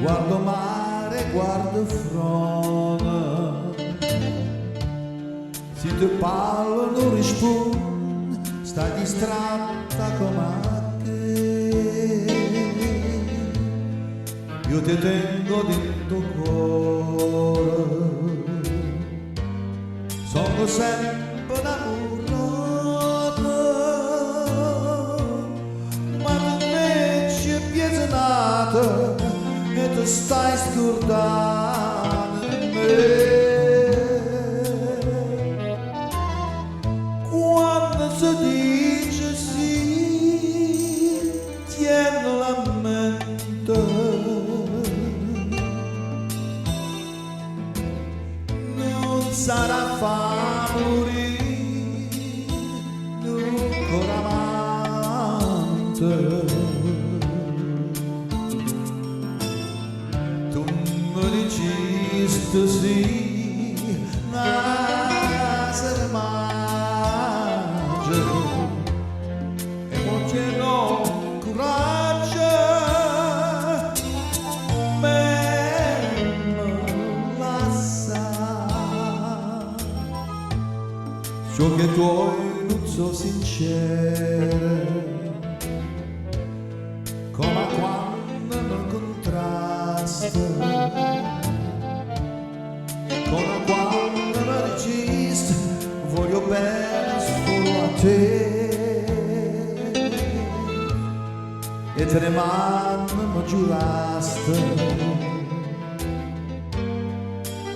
Guardo mare, guardo front. Se ti parlo non rispondi, stai distratta come te. Io ti tengo dentro cuore, sono sempre innamorato, ma tu invece è pietinato e tu stai scordando me. Quando si dice sì, tieni la mente, non sarà morire ancora amante. Tu mi dicesti sì, nascere maggio e non c'è no coraggio, me lascia. So che tuoi non so sincere, come quando mi contrasto, come quando mi dicesti voglio bene solo a te, e te ne mano mi giurasti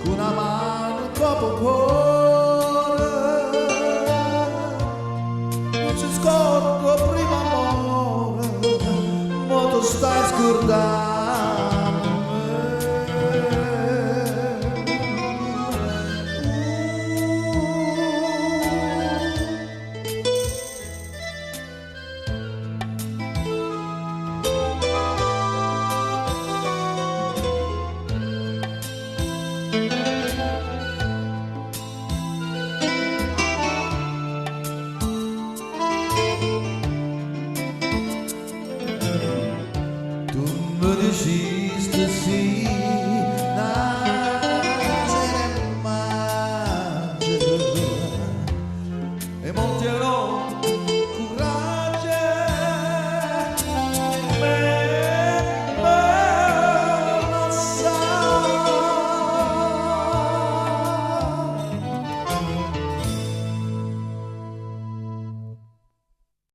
con una mano dopo cuore. Non ci scordo prima amore, ma tu stai scordando. Tu me dicesti sì,